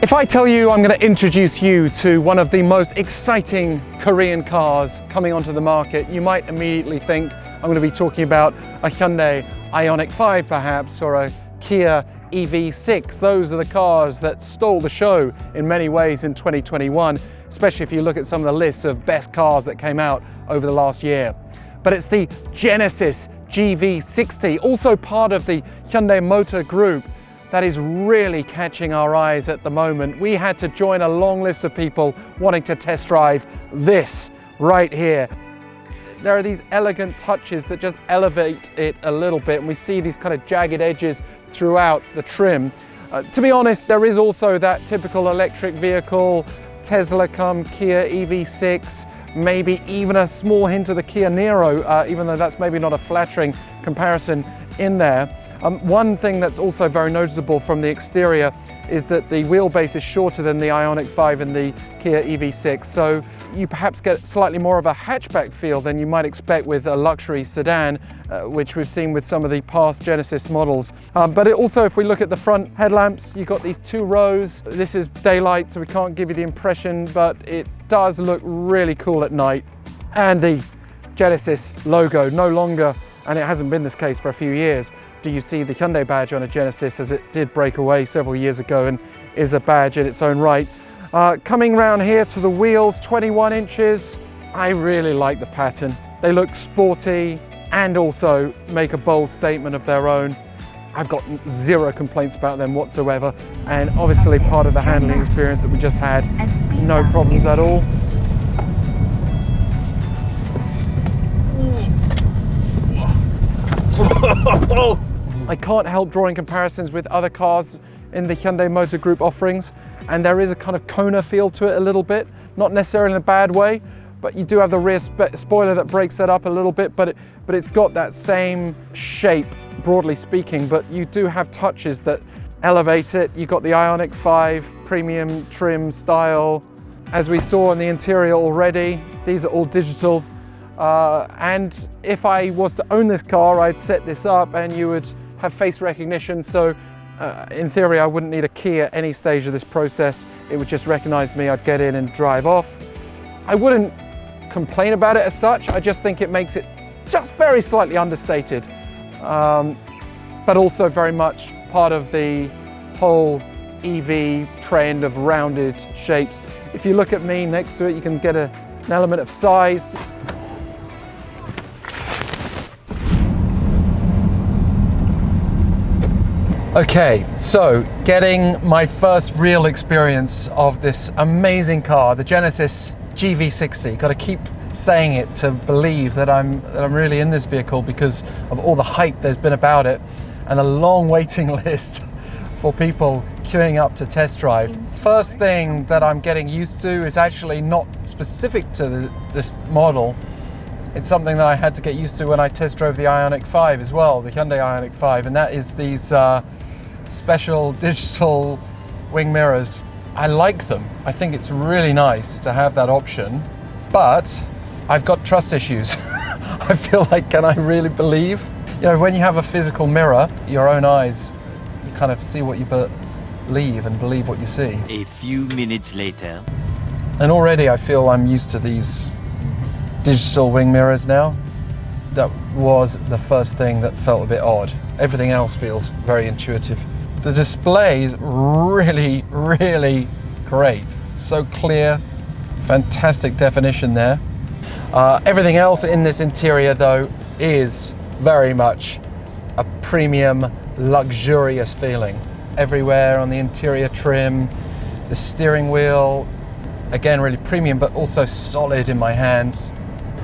If I tell you I'm going to introduce you to one of the most exciting Korean cars coming onto the market, you might immediately think I'm going to be talking about a Hyundai Ioniq 5 perhaps, or a Kia EV6. Those are the cars that stole the show in many ways in 2021, especially if you look at some of the lists of best cars that came out over the last year. But it's the Genesis GV60, also part of the Hyundai Motor Group, that is really catching our eyes at the moment. We had to join a long list of people wanting to test drive this right here. There are these elegant touches that just elevate it a little bit, and we see these kind of jagged edges throughout the trim. To be honest, there is also that typical electric vehicle, Tesla come Kia EV6, maybe even a small hint of the Kia Niro, even though that's maybe not a flattering comparison in there. One thing that's also very noticeable from the exterior is that the wheelbase is shorter than the Ioniq 5 and the Kia EV6, so you perhaps get slightly more of a hatchback feel than you might expect with a luxury sedan, which we've seen with some of the past Genesis models. But it also, if we look at the front headlamps, you've got these two rows. This is daylight, so we can't give you the impression, but it does look really cool at night. And the Genesis logo no longer, and it hasn't been this case for a few years, do you see the Hyundai badge on a Genesis, as it did break away several years ago and is a badge in its own right. Coming round here to the wheels, 21 inches. I really like the pattern. They look sporty and also make a bold statement of their own. I've got zero complaints about them whatsoever, and obviously part of the handling experience that we just had, no problems at all. I can't help drawing comparisons with other cars in the Hyundai Motor Group offerings, and there is a kind of Kona feel to it a little bit, not necessarily in a bad way, but you do have the rear spoiler that breaks that up a little bit, but it's got that same shape, broadly speaking, but you do have touches that elevate it. You've got the Ioniq 5 premium trim style. As we saw in the interior already, these are all digital. And if I was to own this car, I'd set this up and you would have face recognition. So in theory, I wouldn't need a key at any stage of this process. It would just recognize me, I'd get in and drive off. I wouldn't complain about it as such. I just think it makes it just very slightly understated, but also very much part of the whole EV trend of rounded shapes. If you look at me next to it, you can get an element of size. Okay, so getting my first real experience of this amazing car, the Genesis GV60. Got to keep saying it to believe that I'm really in this vehicle because of all the hype there's been about it and the long waiting list for people queuing up to test drive. First thing that I'm getting used to is actually not specific to this model. It's something that I had to get used to when I test drove the Ioniq 5 as well, the Hyundai Ioniq 5, and that is these special digital wing mirrors. I like them. I think it's really nice to have that option, but I've got trust issues. I feel like, can I really believe? You know, when you have a physical mirror, your own eyes, you kind of see what you believe and believe what you see. A few minutes later. And already I feel I'm used to these digital wing mirrors now. That was the first thing that felt a bit odd. Everything else feels very intuitive. The display is really, really great. So clear, fantastic definition there. Everything else in this interior though is very much a premium, luxurious feeling. Everywhere on the interior trim, the steering wheel, again really premium but also solid in my hands.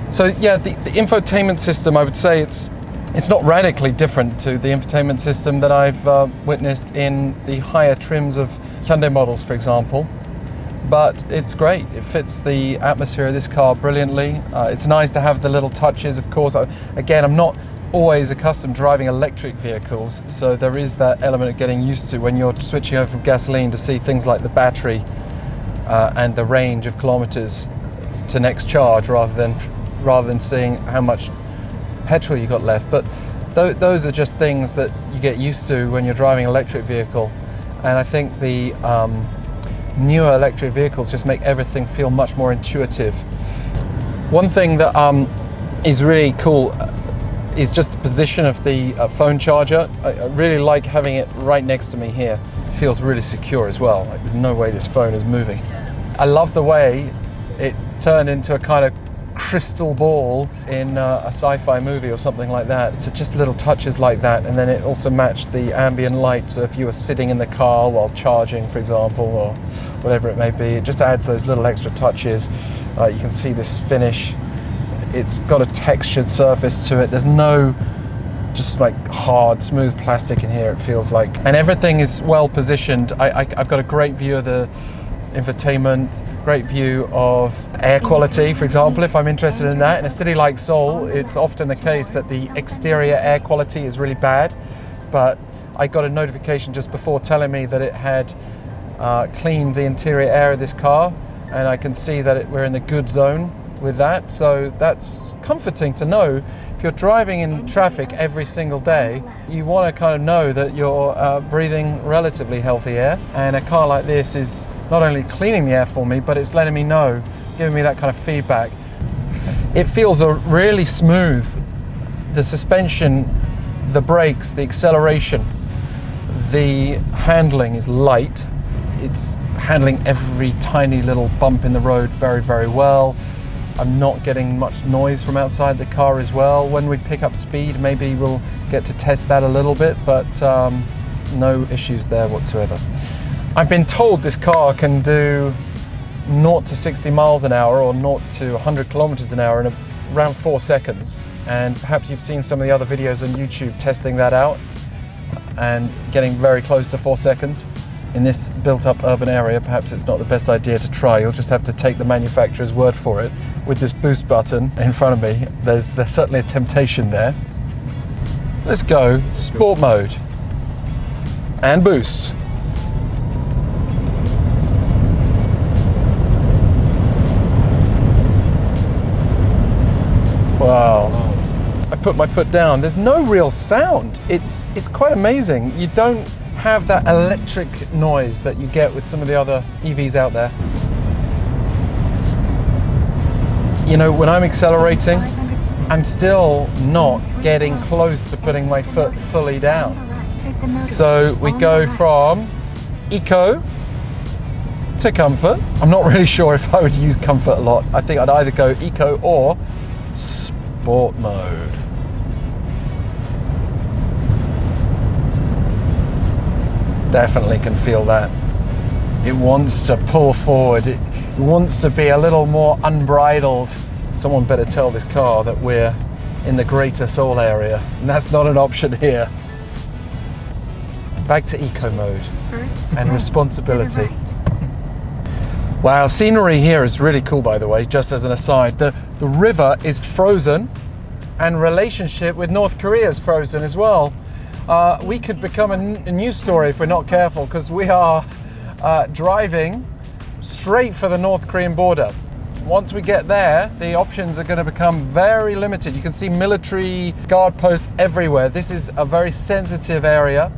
So yeah, the infotainment system, I would say it's not radically different to the infotainment system that I've witnessed in the higher trims of Hyundai models, for example. But it's great. It fits the atmosphere of this car brilliantly. It's nice to have the little touches, of course. Again, I'm not always accustomed to driving electric vehicles, so there is that element of getting used to when you're switching over from gasoline to see things like the battery and the range of kilometers to next charge rather than seeing how much petrol you got left. But those are just things that you get used to when you're driving an electric vehicle. And I think the newer electric vehicles just make everything feel much more intuitive. One thing that is really cool is just the position of the phone charger. I really like having it right next to me here. It feels really secure as well. Like, there's no way this phone is moving. I love the way it turned into a kind of crystal ball in a sci-fi movie or something like that. It's just little touches like that, and then it also matched the ambient light, so if you were sitting in the car while charging, for example, or whatever it may be, it just adds those little extra touches. You can see this finish. It's got a textured surface to it. There's no just like hard, smooth plastic in here, it feels like. And everything is well positioned. I've got a great view of the infotainment, great view of air quality, for example, if I'm interested in that. In a city like Seoul, it's often the case that the exterior air quality is really bad, but I got a notification just before telling me that it had cleaned the interior air of this car, and I can see that we're in the good zone with that, so that's comforting to know. If you're driving in traffic every single day, you want to kind of know that you're breathing relatively healthy air, and a car like this is not only cleaning the air for me, but it's letting me know, giving me that kind of feedback. It feels really smooth. The suspension, the brakes, the acceleration, the handling is light. It's handling every tiny little bump in the road very, very well. I'm not getting much noise from outside the car as well. When we pick up speed, maybe we'll get to test that a little bit, but no issues there whatsoever. I've been told this car can do 0 to 60 miles an hour or 0 to 100 kilometers an hour in around 4 seconds. And perhaps you've seen some of the other videos on YouTube testing that out and getting very close to 4 seconds. In this built-up urban area, perhaps it's not the best idea to try. You'll just have to take the manufacturer's word for it. With this boost button in front of me, there's certainly a temptation there. Let's go sport mode and boost. Wow. I put my foot down. There's no real sound. It's quite amazing. You don't have that electric noise that you get with some of the other EVs out there. You know, when I'm accelerating, I'm still not getting close to putting my foot fully down. So we go from eco to comfort. I'm not really sure if I would use comfort a lot. I think I'd either go eco or sport mode. Definitely can feel that. It wants to pull forward. It wants to be a little more unbridled. Someone better tell this car that we're in the greater Seoul area, and that's not an option here. Back to eco mode and responsibility. Wow, scenery here is really cool, by the way, just as an aside. The river is frozen, and relationship with North Korea is frozen as well. We could become a news story if we're not careful, because we are driving straight for the North Korean border. Once we get there, the options are going to become very limited. You can see military guard posts everywhere. This is a very sensitive area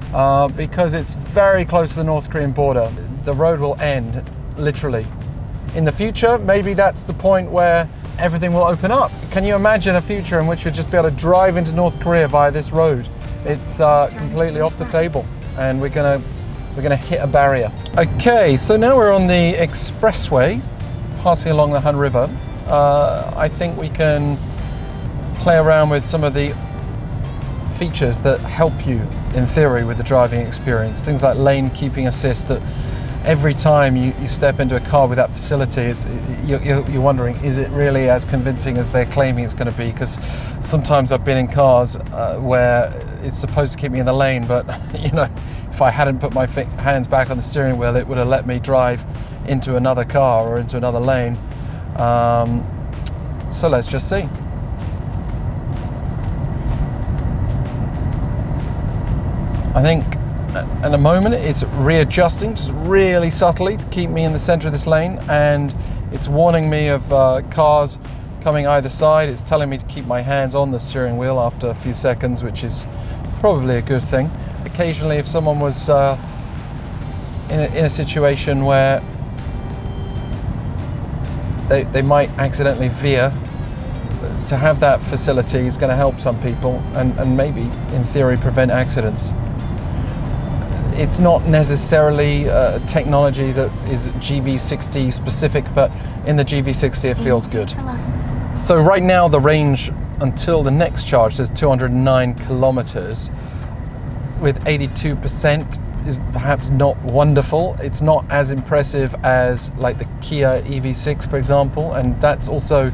because it's very close to the North Korean border. The road will end, literally. In the future, maybe that's the point where everything will open up. Can you imagine a future in which we'd just be able to drive into North Korea via this road? It's completely off the table, and we're gonna hit a barrier. Okay, so now we're on the expressway, passing along the Han River. I think we can play around with some of the features that help you, in theory, with the driving experience. Things like lane keeping assist, that every time you step into a car with that facility, you're wondering, is it really as convincing as they're claiming it's going to be? Because sometimes I've been in cars where it's supposed to keep me in the lane, but you know, if I hadn't put my hands back on the steering wheel, it would have let me drive into another car or into another lane. So let's just see. I think at the moment it's readjusting just really subtly to keep me in the center of this lane, and it's warning me of cars coming either side. It's telling me to keep my hands on the steering wheel after a few seconds, which is probably a good thing. Occasionally, if someone was in a situation where they might accidentally veer. To have that facility is going to help some people and maybe, in theory, prevent accidents. It's not necessarily technology that is GV60 specific, but in the GV60 it feels good. So right now the range until the next charge says 209 kilometers, with 82% is perhaps not wonderful. It's not as impressive as like the Kia EV6, for example, and that's also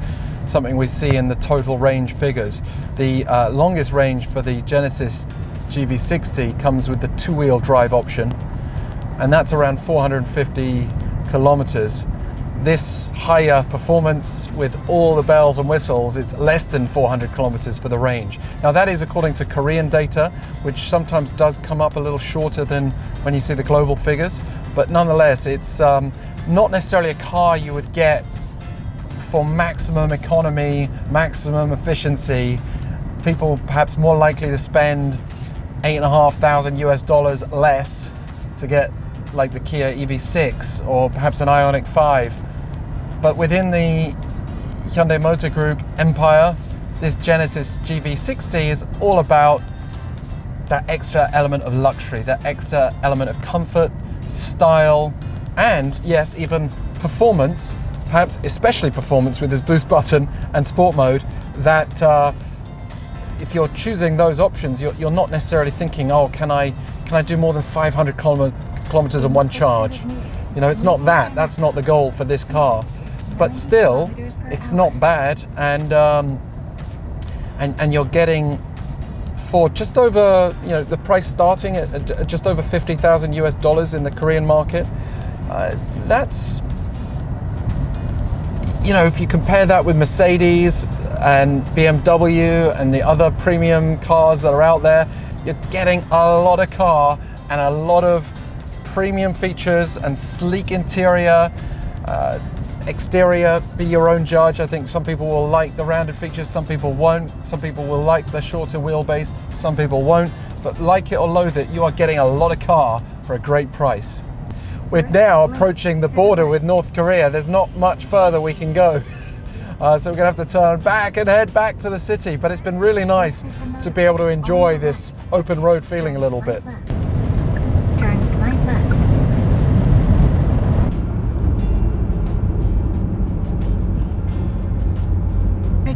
something we see in the total range figures. The longest range for the Genesis GV60 comes with the two-wheel drive option, and that's around 450 kilometers. This higher performance with all the bells and whistles is less than 400 kilometers for the range. Now that is according to Korean data, which sometimes does come up a little shorter than when you see the global figures, but nonetheless it's not necessarily a car you would get for maximum economy, maximum efficiency. People perhaps more likely to spend $8,500 US less to get like the Kia EV6 or perhaps an Ioniq 5. But within the Hyundai Motor Group empire, this Genesis GV60 is all about that extra element of luxury, that extra element of comfort, style, and yes, even performance, perhaps especially performance with this boost button and sport mode, that if you're choosing those options, you're not necessarily thinking, oh, can I do more than 500 kilometers in one charge? You know, it's not that. That's not the goal for this car. But still, it's not bad, and you're getting for just over, you know, the price starting at just over $50,000 US in the Korean market. That's, you know, if you compare that with Mercedes and BMW and the other premium cars that are out there, you're getting a lot of car and a lot of premium features and sleek interior. Exterior, be your own judge. I think some people will like the rounded features, some people won't. Some people will like the shorter wheelbase, some people won't. But like it or loathe it, you are getting a lot of car for a great price. We're now approaching the border with North Korea. There's not much further we can go. So we're gonna have to turn back and head back to the city. But it's been really nice to be able to enjoy this open road feeling a little bit. Turn slight left.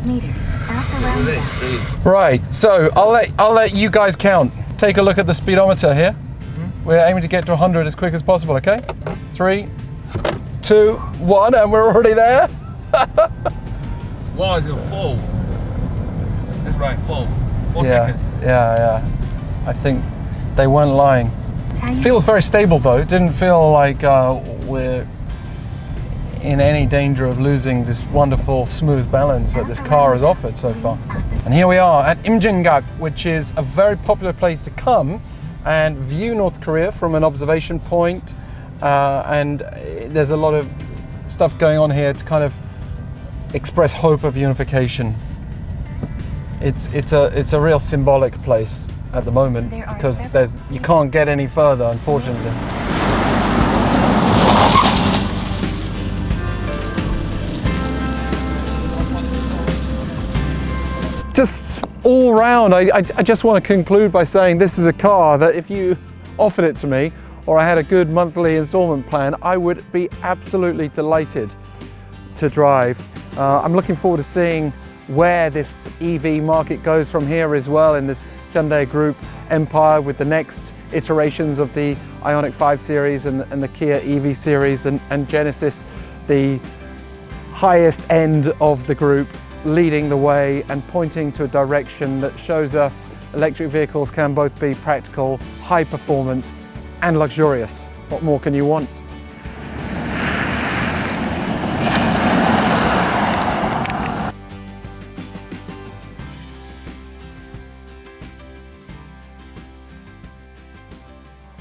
Meters after roundabout. Right, so I'll let you guys count. Take a look at the speedometer here. We're aiming to get to 100 as quick as possible, okay? 3, 2, 1, and we're already there. One is full. That's right, full. 4 Yeah, seconds. yeah. I think they weren't lying. Feels very stable though. It didn't feel like we're in any danger of losing this wonderful smooth balance that this car has offered so far. And here we are at Imjingak, which is a very popular place to come and view North Korea from an observation point. And there's a lot of stuff going on here to kind of express hope of unification. It's a real symbolic place at the moment because you can't get any further, unfortunately. Just all round, I just want to conclude by saying this is a car that if you offered it to me or I had a good monthly installment plan, I would be absolutely delighted to drive. I'm looking forward to seeing where this EV market goes from here as well in this Hyundai Group empire with the next iterations of the Ioniq 5 series and the Kia EV series and Genesis, the highest end of the group, leading the way and pointing to a direction that shows us electric vehicles can both be practical, high performance and luxurious. What more can you want?